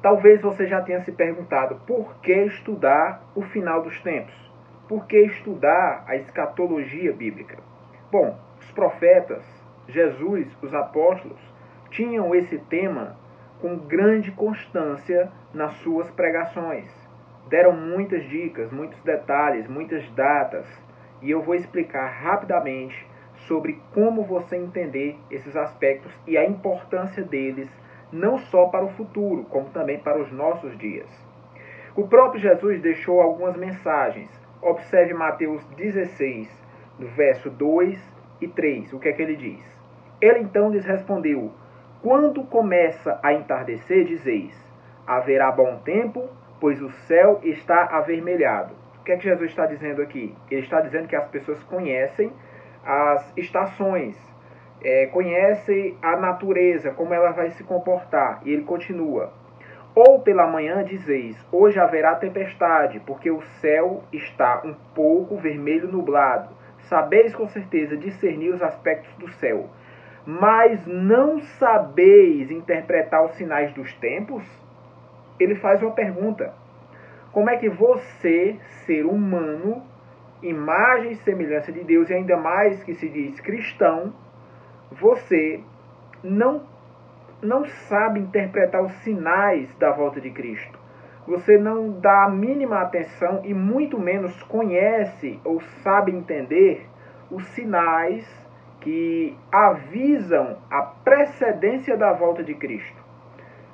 Talvez você já tenha se perguntado por que estudar o final dos tempos? Por que estudar a escatologia bíblica? Bom, os profetas, Jesus, os apóstolos, tinham esse tema com grande constância nas suas pregações. Deram muitas dicas, muitos detalhes, muitas datas, e eu vou explicar rapidamente sobre como você entender esses aspectos e a importância deles, não só para o futuro, como também para os nossos dias. O próprio Jesus deixou algumas mensagens. Observe Mateus 16, no verso 2 e 3, o que é que ele diz? Ele então lhes respondeu: quando começa a entardecer, dizeis, haverá bom tempo, pois o céu está avermelhado. O que é que Jesus está dizendo aqui? Ele está dizendo que as pessoas conhecem as estações, conhecem a natureza, como ela vai se comportar. E ele continua: ou pela manhã dizeis, hoje haverá tempestade, porque o céu está um pouco vermelho nublado. Sabeis com certeza discernir os aspectos do céu, mas não sabeis interpretar os sinais dos tempos? Ele faz uma pergunta. Como é que você, ser humano, imagem e semelhança de Deus, e ainda mais que se diz cristão, você não sabe interpretar os sinais da volta de Cristo? Você não dá a mínima atenção e muito menos conhece ou sabe entender os sinais que avisam a precedência da volta de Cristo.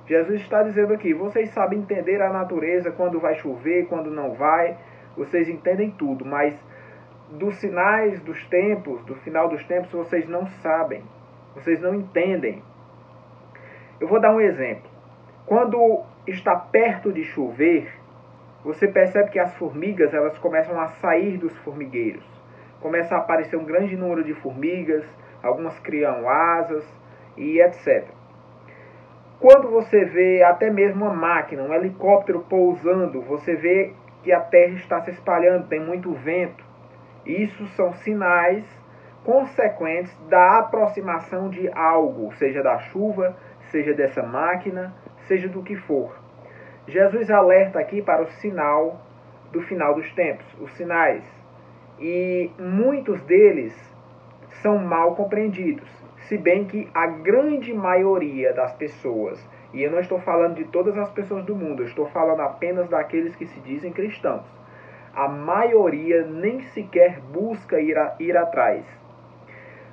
Jesus está dizendo aqui, vocês sabem entender a natureza, quando vai chover, quando não vai, vocês entendem tudo, mas dos sinais dos tempos, do final dos tempos, vocês não sabem, vocês não entendem. Eu vou dar um exemplo. Quando está perto de chover, você percebe que as formigas elas começam a sair dos formigueiros. Começa a aparecer um grande número de formigas, algumas criam asas e etc. Quando você vê até mesmo uma máquina, um helicóptero pousando, você vê que a terra está se espalhando, tem muito vento. Isso são sinais consequentes da aproximação de algo, seja da chuva, seja dessa máquina, seja do que for. Jesus alerta aqui para o sinal do final dos tempos, os sinais. E muitos deles são mal compreendidos, se bem que a grande maioria das pessoas, e eu não estou falando de todas as pessoas do mundo, eu estou falando apenas daqueles que se dizem cristãos, a maioria nem sequer busca ir atrás.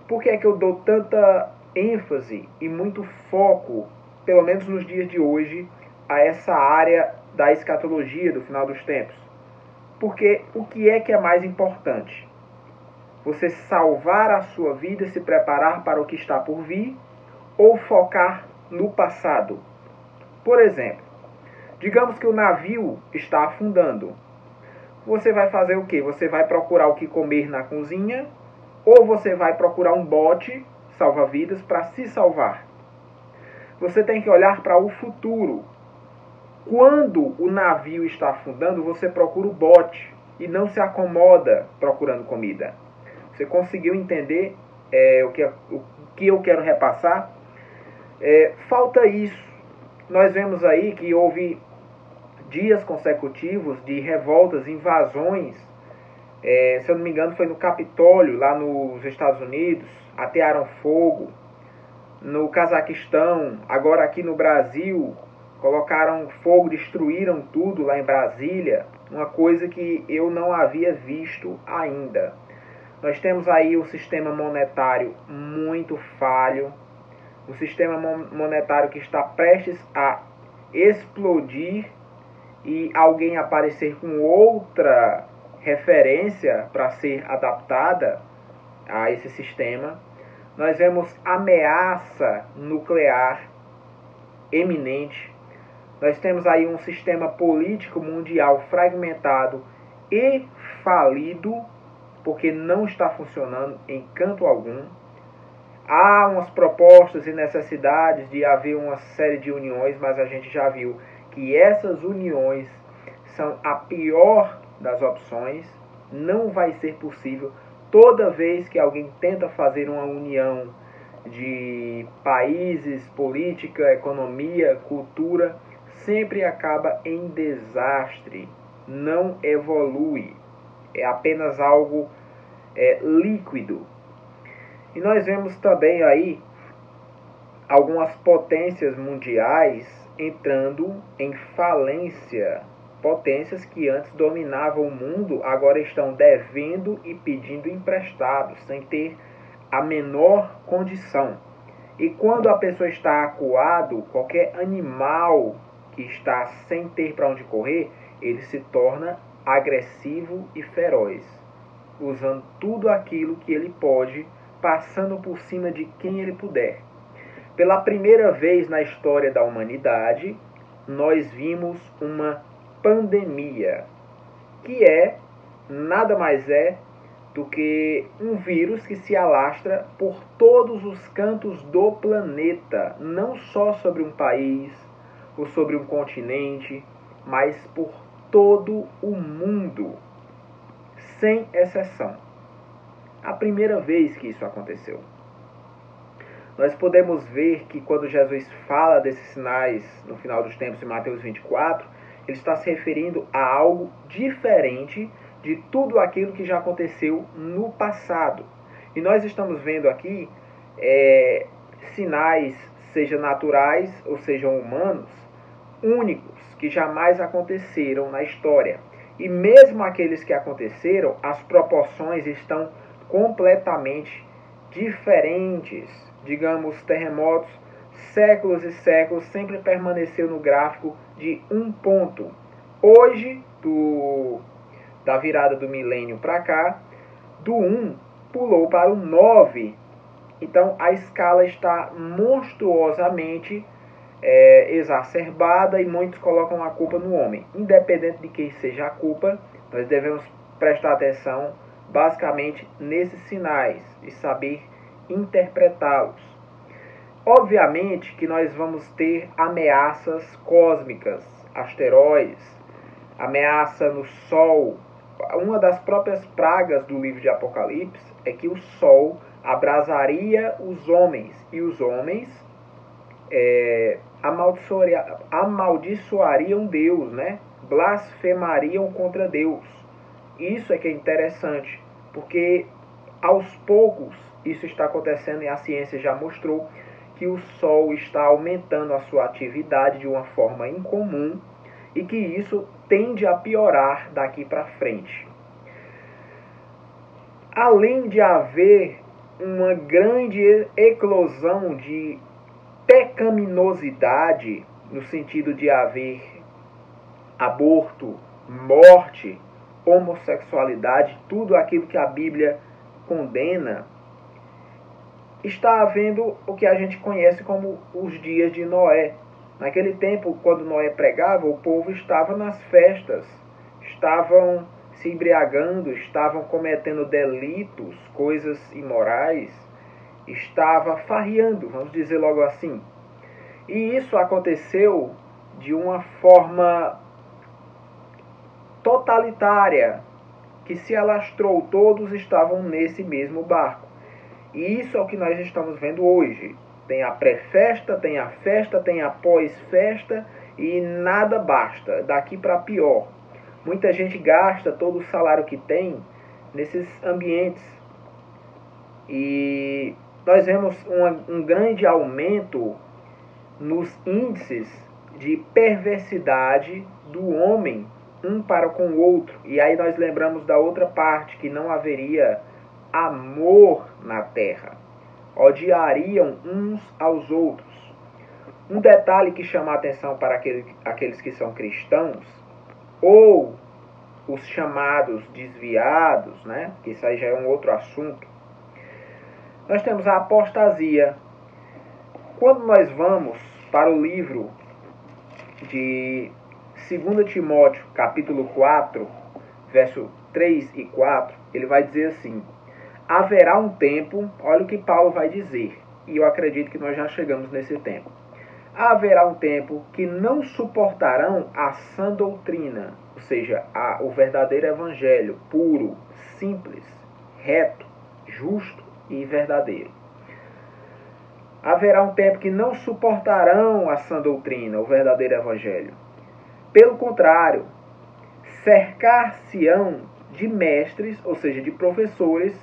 Por que é que eu dou tanta ênfase e muito foco, pelo menos nos dias de hoje, a essa área da escatologia do final dos tempos? Porque o que é mais importante? Você salvar a sua vida e se preparar para o que está por vir, ou focar no passado? Por exemplo, digamos que o navio está afundando. Você vai fazer o quê? Você vai procurar o que comer na cozinha, ou você vai procurar um bote salva-vidas para se salvar? Você tem que olhar para o futuro. Quando o navio está afundando, você procura o bote e não se acomoda procurando comida. Você conseguiu entender o que eu quero repassar? Falta isso. Nós vemos aí que houve dias consecutivos de revoltas, invasões. Se eu não me engano, foi no Capitólio, lá nos Estados Unidos. Atearam fogo. No Cazaquistão, agora aqui no Brasil, colocaram fogo, destruíram tudo lá em Brasília. Uma coisa que eu não havia visto ainda. Nós temos aí o sistema monetário muito falho, um sistema monetário que está prestes a explodir e alguém aparecer com outra referência para ser adaptada a esse sistema. Nós vemos ameaça nuclear eminente. Nós temos aí um sistema político mundial fragmentado e falido, porque não está funcionando em canto algum. Há umas propostas e necessidades de haver uma série de uniões, mas a gente já viu que essas uniões são a pior das opções. Não vai ser possível. Toda vez que alguém tenta fazer uma união de países, política, economia, cultura, sempre acaba em desastre, não evolui, é apenas algo líquido. E nós vemos também aí algumas potências mundiais entrando em falência. Potências que antes dominavam o mundo agora estão devendo e pedindo emprestados, sem ter a menor condição. E quando a pessoa está acuado, qualquer animal que está sem ter para onde correr, ele se torna agressivo e feroz, usando tudo aquilo que ele pode, passando por cima de quem ele puder. Pela primeira vez na história da humanidade, nós vimos uma pandemia, que nada mais é do que um vírus que se alastra por todos os cantos do planeta, não só sobre um país ou sobre um continente, mas por todo o mundo, sem exceção. A primeira vez que isso aconteceu. Nós podemos ver que quando Jesus fala desses sinais no final dos tempos, em Mateus 24, ele está se referindo a algo diferente de tudo aquilo que já aconteceu no passado. E nós estamos vendo aqui sinais, seja naturais ou sejam humanos, únicos, que jamais aconteceram na história. E mesmo aqueles que aconteceram, as proporções estão completamente diferentes. Digamos, terremotos, séculos e séculos, sempre permaneceu no gráfico de 1 ponto. Hoje, da virada do milênio para cá, do 1 pulou para o 9. Então a escala está monstruosamente exacerbada e muitos colocam a culpa no homem. Independente de quem seja a culpa, nós devemos prestar atenção basicamente nesses sinais e saber interpretá-los. Obviamente que nós vamos ter ameaças cósmicas, asteroides, ameaça no Sol. Uma das próprias pragas do livro de Apocalipse é que o Sol abrasaria os homens, e os homens amaldiçoariam Deus, né? Blasfemariam contra Deus. Isso é que é interessante, porque aos poucos isso está acontecendo e a ciência já mostrou que o Sol está aumentando a sua atividade de uma forma incomum e que isso tende a piorar daqui para frente. Além de haver uma grande eclosão de pecaminosidade, no sentido de haver aborto, morte, homossexualidade, tudo aquilo que a Bíblia condena, está havendo o que a gente conhece como os dias de Noé. Naquele tempo, quando Noé pregava, o povo estava nas festas, estavam se embriagando, estavam cometendo delitos, coisas imorais, estava farriando, vamos dizer logo assim. E isso aconteceu de uma forma totalitária, que se alastrou, todos estavam nesse mesmo barco. E isso é o que nós estamos vendo hoje. Tem a pré-festa, tem a festa, tem a pós-festa e nada basta, daqui para pior. Muita gente gasta todo o salário que tem nesses ambientes. E nós vemos um grande aumento nos índices de perversidade do homem, um para com o outro. E aí nós lembramos da outra parte, que não haveria amor na terra. Odiariam uns aos outros. Um detalhe que chama a atenção para aqueles que são cristãos, ou os chamados desviados, né? Que isso aí já é um outro assunto. Nós temos a apostasia. Quando nós vamos para o livro de 2 Timóteo, capítulo 4, verso 3 e 4, ele vai dizer assim: haverá um tempo, olha o que Paulo vai dizer, e eu acredito que nós já chegamos nesse tempo. Haverá um tempo que não suportarão a sã doutrina, ou seja, o verdadeiro evangelho, puro, simples, reto, justo e verdadeiro. Haverá um tempo que não suportarão a sã doutrina, o verdadeiro evangelho. Pelo contrário, cercar-se-ão de mestres, ou seja, de professores,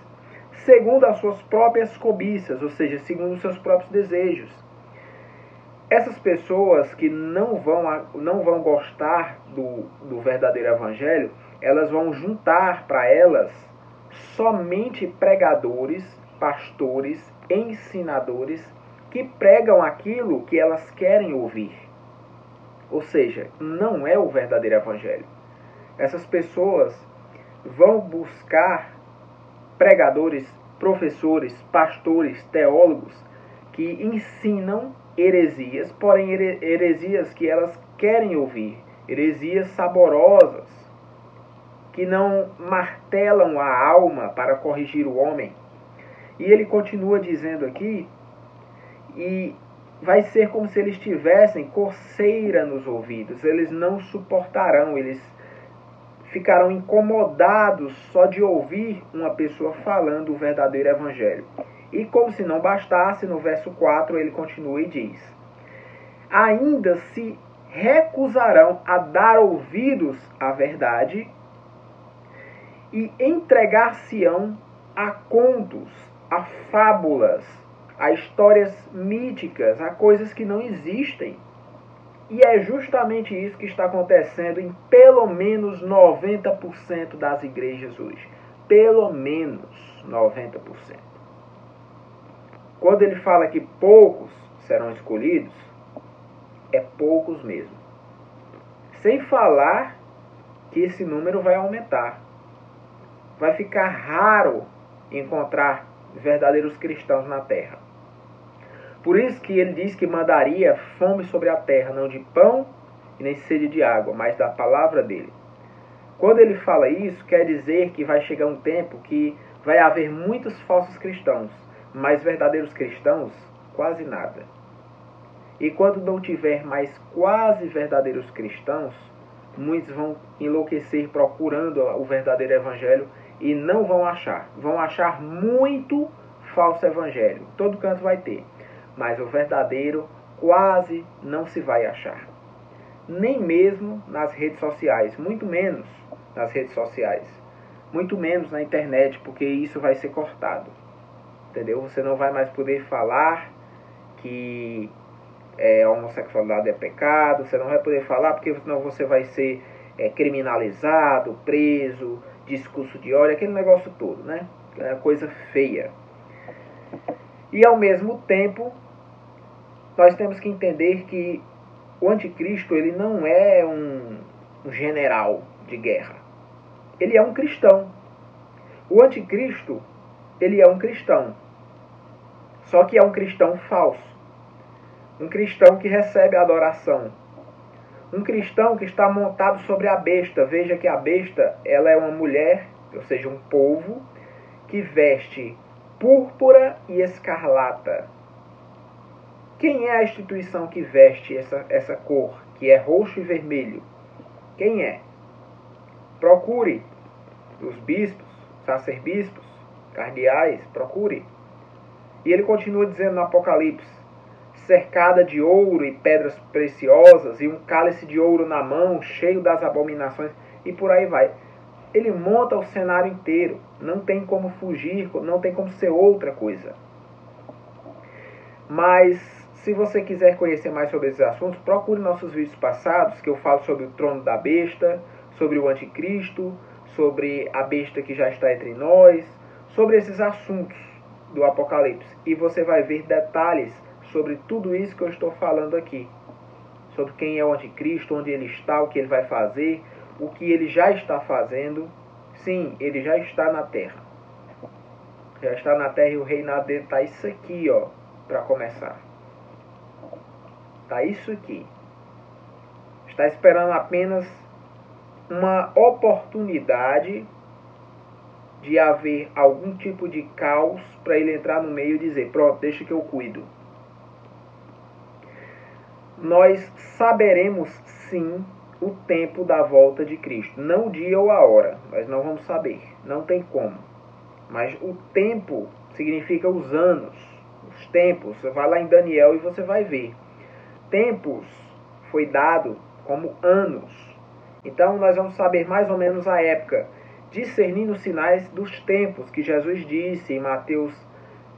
segundo as suas próprias cobiças, ou seja, segundo os seus próprios desejos. Essas pessoas que não vão gostar do verdadeiro evangelho, elas vão juntar para elas somente pregadores, pastores, ensinadores que pregam aquilo que elas querem ouvir. Ou seja, não é o verdadeiro evangelho. Essas pessoas vão buscar pregadores, professores, pastores, teólogos que ensinam heresias, porém heresias que elas querem ouvir, heresias saborosas, que não martelam a alma para corrigir o homem. E ele continua dizendo aqui, e vai ser como se eles tivessem coceira nos ouvidos, eles não suportarão, eles ficarão incomodados só de ouvir uma pessoa falando o verdadeiro evangelho. E como se não bastasse, no verso 4 ele continua e diz: ainda se recusarão a dar ouvidos à verdade e entregar-se-ão a contos, a fábulas, a histórias míticas, a coisas que não existem. E é justamente isso que está acontecendo em pelo menos 90% das igrejas hoje. Pelo menos 90%. Quando ele fala que poucos serão escolhidos, é poucos mesmo. Sem falar que esse número vai aumentar. Vai ficar raro encontrar verdadeiros cristãos na terra. Por isso que ele diz que mandaria fome sobre a terra, não de pão e nem sede de água, mas da palavra dele. Quando ele fala isso, quer dizer que vai chegar um tempo que vai haver muitos falsos cristãos, mas verdadeiros cristãos, quase nada. E quando não tiver mais quase verdadeiros cristãos, muitos vão enlouquecer procurando o verdadeiro evangelho e não vão achar. Vão achar muito falso evangelho. Todo canto vai ter. Mas o verdadeiro quase não se vai achar. Nem mesmo nas redes sociais. Muito menos nas redes sociais. Muito menos na internet, porque isso vai ser cortado. Entendeu? Você não vai mais poder falar que a homossexualidade é pecado. Você não vai poder falar porque senão você vai ser criminalizado, preso, discurso de ódio, aquele negócio todo, né? É coisa feia. E ao mesmo tempo, nós temos que entender que o anticristo ele não é um general de guerra. Ele é um cristão. O anticristo, ele é um cristão. Só que é um cristão falso. Um cristão que recebe a adoração. Um cristão que está montado sobre a besta. Veja que a besta, ela é uma mulher, ou seja, um povo, que veste púrpura e escarlata. Quem é a instituição que veste essa cor, que é roxo e vermelho? Quem é? Procure os bispos, sacerbispos, cardeais, procure. E ele continua dizendo no Apocalipse: cercada de ouro e pedras preciosas, e um cálice de ouro na mão, cheio das abominações, e por aí vai. Ele monta o cenário inteiro. Não tem como fugir, não tem como ser outra coisa. Mas, se você quiser conhecer mais sobre esses assuntos, procure nossos vídeos passados, que eu falo sobre o trono da besta, sobre o anticristo, sobre a besta que já está entre nós, sobre esses assuntos do Apocalipse. E você vai ver detalhes sobre tudo isso que eu estou falando aqui. Sobre quem é o anticristo, onde ele está, o que ele vai fazer, o que ele já está fazendo. Sim, ele já está na terra. Já está na terra e o reinado dele está isso aqui, ó, para começar. Está isso aqui. Está esperando apenas uma oportunidade de haver algum tipo de caos para ele entrar no meio e dizer: pronto, deixa que eu cuido. Nós saberemos sim o tempo da volta de Cristo. Não o dia ou a hora, nós não vamos saber. Não tem como. Mas o tempo significa os anos. Os tempos, você vai lá em Daniel e você vai ver. Tempos foi dado como anos. Então nós vamos saber mais ou menos a época, discernindo os sinais dos tempos que Jesus disse em Mateus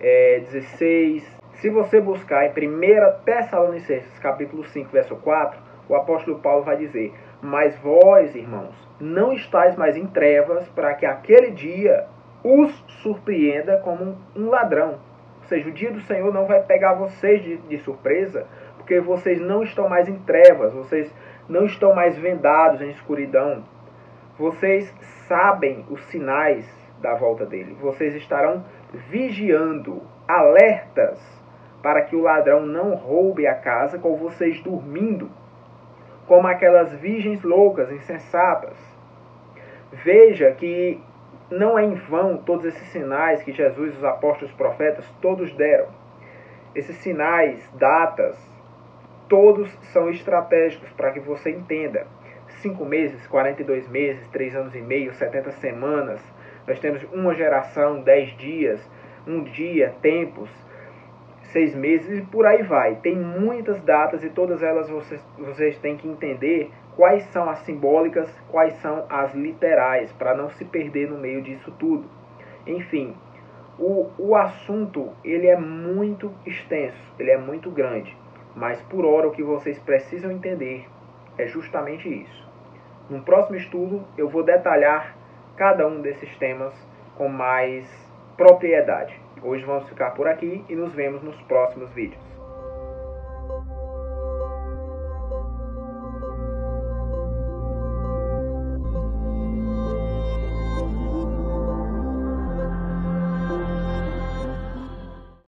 16. Se você buscar em 1 Tessalonicenses capítulo 5, verso 4, o apóstolo Paulo vai dizer: mas vós, irmãos, não estáis mais em trevas, para que aquele dia os surpreenda como um ladrão. Ou seja, o dia do Senhor não vai pegar vocês de surpresa, porque vocês não estão mais em trevas, vocês não estão mais vendados em escuridão. Vocês sabem os sinais da volta dele. Vocês estarão vigiando, alertas, para que o ladrão não roube a casa com vocês dormindo, como aquelas virgens loucas, insensatas. Veja que não é em vão todos esses sinais que Jesus, os apóstolos, os profetas, todos deram. Esses sinais, datas, todos são estratégicos para que você entenda. 5 meses, 42 meses, 3 anos e meio, 70 semanas. Nós temos uma geração, 10 dias, um dia, tempos, 6 meses e por aí vai. Tem muitas datas e todas elas vocês têm que entender quais são as simbólicas, quais são as literais, para não se perder no meio disso tudo. Enfim, o assunto ele é muito extenso, ele é muito grande, mas por hora o que vocês precisam entender é justamente isso. No próximo estudo eu vou detalhar cada um desses temas com mais propriedade. Hoje vamos ficar por aqui e nos vemos nos próximos vídeos.